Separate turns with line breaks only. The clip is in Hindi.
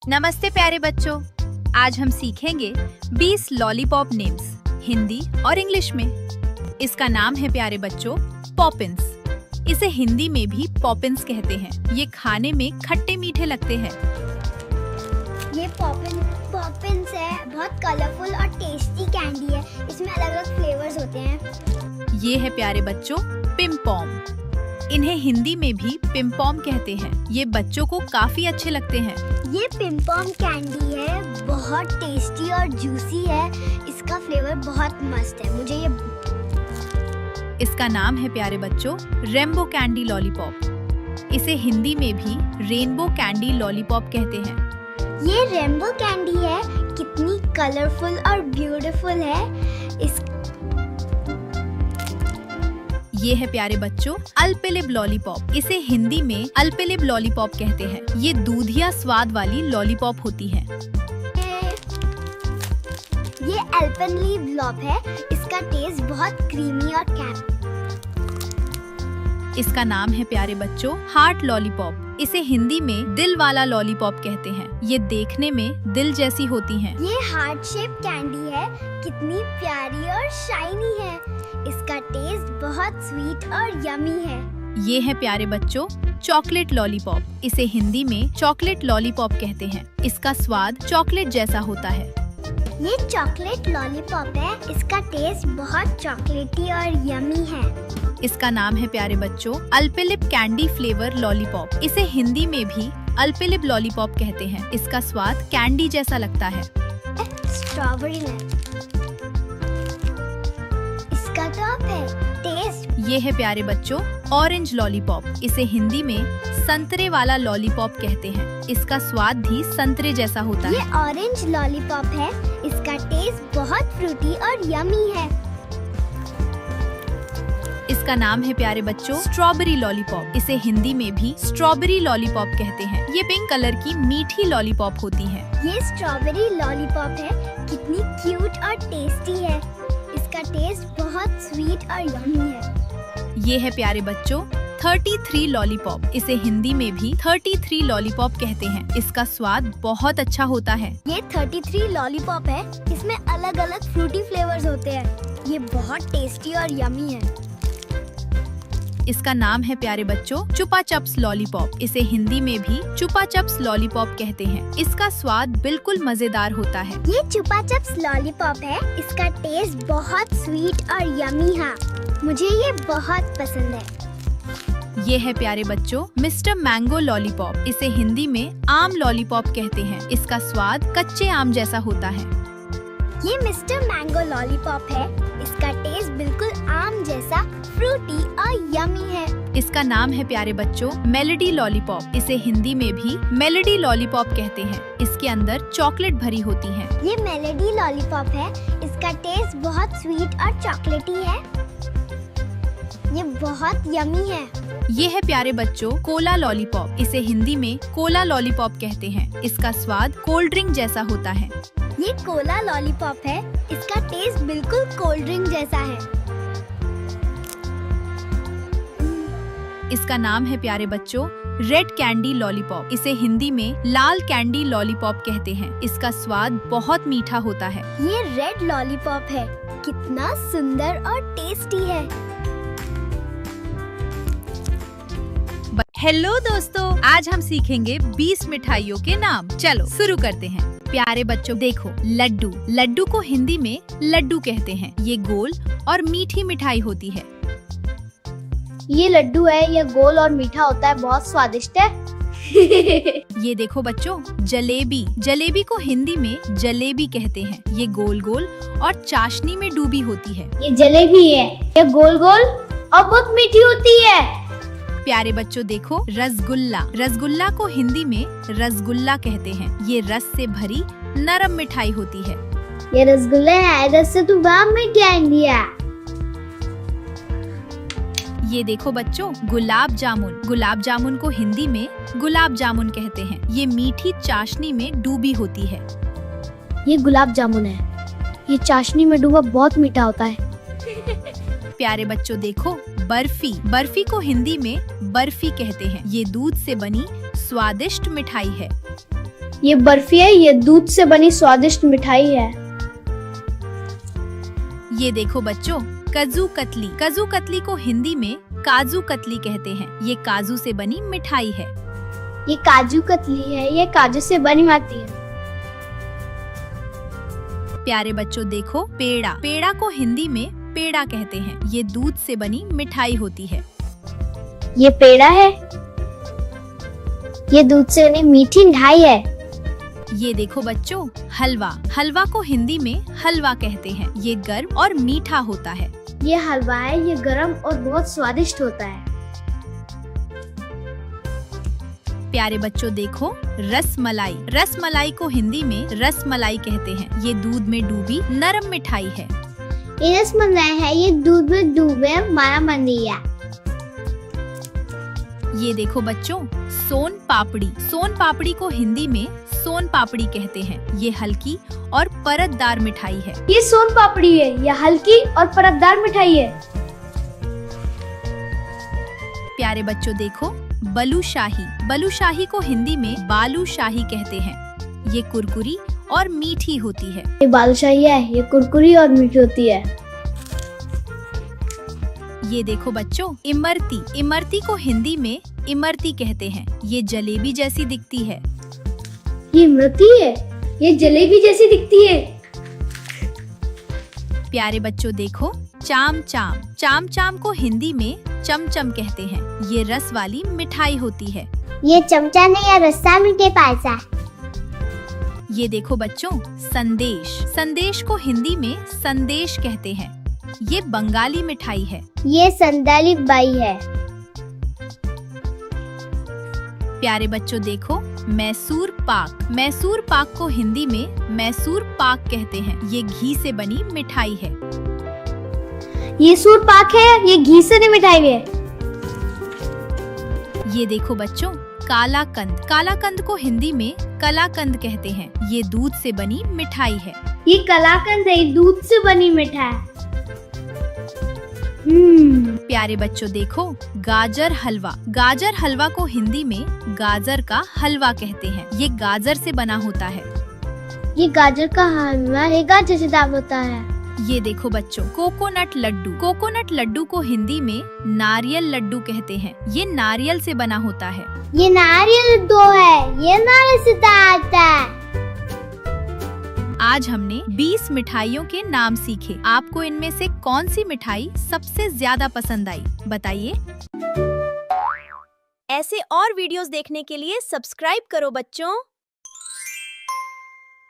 नमस्ते प्यारे बच्चों, आज हम सीखेंगे 20 लॉलीपॉप नेम्स हिंदी और इंग्लिश में। इसका नाम है प्यारे बच्चों पॉपिंस। इसे हिंदी में भी पॉपिंस कहते हैं। ये खाने में खट्टे मीठे लगते हैं।
ये पॉपिंस है, बहुत कलरफुल और टेस्टी कैंडी है। इसमें अलग अलग फ्लेवर्स होते हैं।
ये है प्यारे बच्चों पिम-पॉम। इन्हें हिंदी में भी पिम-पॉम कहते हैं। ये बच्चों को काफी अच्छे लगते हैं।
ये पिम-पॉम कैंडी है, बहुत टेस्टी और जूसी है। इसका फ्लेवर बहुत मस्त है। मुझे ये
इसका नाम है प्यारे बच्चों रेनबो कैंडी लॉलीपॉप। इसे हिंदी में भी रेनबो कैंडी लॉलीपॉप कहते हैं।
ये रेनबो कैंडी है, कितनी कलरफुल और ब्यूटीफुल है।
ये है प्यारे बच्चों अल्पेलिब लॉलीपॉप। इसे हिंदी में अल्पेलिब लॉलीपॉप कहते हैं। ये दूधिया स्वाद वाली लॉलीपॉप होती है।
ये अल्पेनलीब लॉप है। इसका टेस्ट बहुत क्रीमी और कैम्प।
इसका नाम है प्यारे बच्चों हार्ट लॉलीपॉप। इसे हिंदी में दिल वाला लॉलीपॉप कहते हैं। ये देखने में दिल जैसी होती हैं।
ये हार्ट शेप कैंडी है, कितनी प्यारी और शाइनी है। इसका टेस्ट बहुत स्वीट और यमी है।
ये है प्यारे बच्चों चॉकलेट लॉलीपॉप। इसे हिंदी में चॉकलेट लॉलीपॉप कहते हैं। इसका स्वाद चॉकलेट जैसा होता है।
ये चॉकलेट लॉलीपॉप है। इसका टेस्ट बहुत चॉकलेटी और यमी है।
इसका नाम है प्यारे बच्चों अल्पेलिब कैंडी फ्लेवर लॉलीपॉप। इसे हिंदी में भी अल्पेलिब लॉलीपॉप कहते हैं। इसका स्वाद कैंडी जैसा लगता है।
स्ट्रॉबेरी नट। इसका टॉप है टेस्ट।
ये है प्यारे बच्चों ऑरेंज लॉलीपॉप। इसे हिंदी में संतरे वाला लॉलीपॉप कहते हैं। इसका स्वाद भी संतरे जैसा होता
ये
है।
ऑरेंज लॉलीपॉप है। इसका टेस्ट बहुत फ्रूटी और यमी है।
इसका नाम है प्यारे बच्चों स्ट्रॉबेरी लॉलीपॉप। इसे हिंदी में भी स्ट्रॉबेरी लॉलीपॉप कहते हैं। ये पिंक कलर की मीठी लॉलीपॉप होती है।
ये स्ट्रॉबेरी लॉलीपॉप है, कितनी क्यूट और टेस्टी है। इसका टेस्ट बहुत स्वीट और यमी है।
ये है प्यारे बच्चों 33 लॉलीपॉप। इसे हिंदी में भी 33 लॉलीपॉप कहते हैं। इसका स्वाद बहुत अच्छा होता है।
ये 33 लॉलीपॉप है। इसमें अलग अलग फ्रूटी फ्लेवर्स होते हैं। ये बहुत टेस्टी और यमी है।
इसका नाम है प्यारे बच्चों चुपा चप्स लॉलीपॉप। इसे हिंदी में भी चुपा चप्स लॉलीपॉप कहते हैं। इसका स्वाद बिल्कुल मजेदार होता है।
ये चुपा चप्स लॉलीपॉप है। इसका टेस्ट बहुत स्वीट और यमी है। मुझे ये बहुत पसंद है।
ये है प्यारे बच्चों मिस्टर मैंगो लॉलीपॉप। इसे हिंदी में आम लॉलीपॉप कहते हैं। इसका स्वाद कच्चे आम जैसा होता है।
ये मिस्टर मैंगो लॉलीपॉप है। इसका टेस्ट बिल्कुल आम जैसा फ्रूटी और यमी है।
इसका नाम है प्यारे बच्चों मेलोडी लॉलीपॉप। इसे हिंदी में भी मेलोडी लॉलीपॉप कहते हैं। इसके अंदर चॉकलेट भरी होती है।
ये मेलोडी लॉलीपॉप है। इसका टेस्ट बहुत स्वीट और चॉकलेटी है। ये बहुत यमी है।
ये है प्यारे बच्चों कोला लॉलीपॉप। इसे हिंदी में कोला लॉलीपॉप कहते हैं। इसका स्वाद कोल्ड ड्रिंक जैसा होता है।
ये कोला लॉलीपॉप है। इसका टेस्ट बिल्कुल कोल्ड ड्रिंक जैसा है।
इसका नाम है प्यारे बच्चों रेड कैंडी लॉलीपॉप। इसे हिंदी में लाल कैंडी लॉलीपॉप कहते हैं। इसका स्वाद बहुत मीठा होता है।
ये रेड लॉलीपॉप है, कितना सुंदर और टेस्टी है।
हेलो दोस्तों, आज हम सीखेंगे 20 मिठाइयों के नाम। चलो शुरू करते हैं। प्यारे बच्चों देखो लड्डू। लड्डू को हिंदी में लड्डू कहते हैं। ये गोल और मीठी मिठाई होती है।
ये लड्डू है, ये गोल और मीठा होता है, बहुत स्वादिष्ट है।
ये देखो बच्चों जलेबी। जलेबी को हिंदी में जलेबी कहते हैं। ये गोल गोल और चाशनी में डूबी होती है।
ये जलेबी है, ये गोल गोल और बहुत मीठी होती है।
प्यारे बच्चों देखो रसगुल्ला। रसगुल्ला को हिंदी में रसगुल्ला कहते हैं। ये रस से भरी नरम मिठाई होती है।
ये रसगुल्ला है, रस से तो बहुत मीठी आती है।
ये देखो बच्चों गुलाब जामुन। गुलाब जामुन को हिंदी में गुलाब जामुन कहते हैं। ये मीठी चाशनी में डूबी होती है।
ये गुलाब जामुन है, ये चाशनी में डूबा बहुत मीठा होता है।
प्यारे बच्चों देखो बर्फी। बर्फी को हिंदी में बर्फी कहते हैं। ये दूध से बनी स्वादिष्ट मिठाई है।
ये बर्फी है, ये दूध से बनी स्वादिष्ट मिठाई है।
ये देखो बच्चों, काजू कतली। काजू कतली को हिंदी में काजू कतली कहते हैं। ये काजू से बनी मिठाई है।
ये काजू कतली है, ये काजू से बनी आती है।
प्यारे बच्चों देखो, पेड़ा। पेड़ा को हिंदी में पेड़ा कहते हैं। ये दूध से बनी मिठाई होती है।
ये पेड़ा है, ये दूध से बनी मीठी मिठाई है।
ये देखो बच्चों, हलवा। हलवा को हिंदी में हलवा कहते हैं। ये गर्म और मीठा होता है।
ये हलवा है, ये गरम और बहुत स्वादिष्ट होता है।
प्यारे बच्चों देखो, रसमलाई। रसमलाई को हिंदी में रसमलाई कहते हैं। ये दूध में डूबी नरम मिठाई है।
ये रसमलाई है, ये दूध में डूबे मारा मंदी है।
ये देखो बच्चों, सोन पापड़ी। सोन पापड़ी को हिंदी में सोन पापड़ी कहते हैं। ये हल्की और परतदार मिठाई है।
ये सोन पापड़ी है, ये हल्की और परतदार मिठाई है।
प्यारे बच्चों देखो, बलूशाही। बलूशाही को हिंदी में बालूशाही कहते हैं। ये कुरकुरी और मीठी होती है।
ये बालूशाही है, ये कुरकुरी और मीठी होती है।
ये देखो बच्चों, इमरती। इमरती को हिंदी में इमरती कहते हैं। ये जलेबी जैसी दिखती है।
ये इमरती है, ये जलेबी जैसी दिखती है।
प्यारे बच्चों देखो, चाम चाम। चाम चाम को हिंदी में चमचम कहते हैं। ये रस वाली मिठाई होती है।
ये चमचा नहीं या रस्सा मीठे पास है।
ये देखो बच्चों, संदेश। संदेश को हिंदी में संदेश कहते हैं। ये बंगाली मिठाई है।
ये संदाली बाई है।
प्यारे बच्चों देखो, मैसूर पाक। मैसूर पाक को हिंदी में मैसूर पाक कहते हैं। ये घी से बनी मिठाई है।
ये सूर पाक है, ये घी से बनी मिठाई है।
ये देखो बच्चों, कालाकंद। कालाकंद को हिंदी में कलाकंद कहते हैं। ये दूध से बनी मिठाई है।
ये कलाकंद है, दूध से बनी मिठाई।
प्यारे बच्चों देखो, गाजर हलवा। गाजर हलवा को हिंदी में गाजर का हलवा कहते हैं। ये गाजर से बना होता है।
ये गाजर का हलवा है, गाजर से दाल होता है।
ये देखो बच्चों, कोकोनट लड्डू। कोकोनट लड्डू को हिंदी में नारियल लड्डू कहते हैं। ये नारियल से बना होता है।
ये नारियल लड्डू है, ये नारियल से आता है।
आज हमने 20 मिठाइयों के नाम सीखे। आपको इनमें से कौन सी मिठाई सबसे ज्यादा पसंद आई, बताइए।
ऐसे और वीडियोस देखने के लिए सब्सक्राइब करो बच्चों।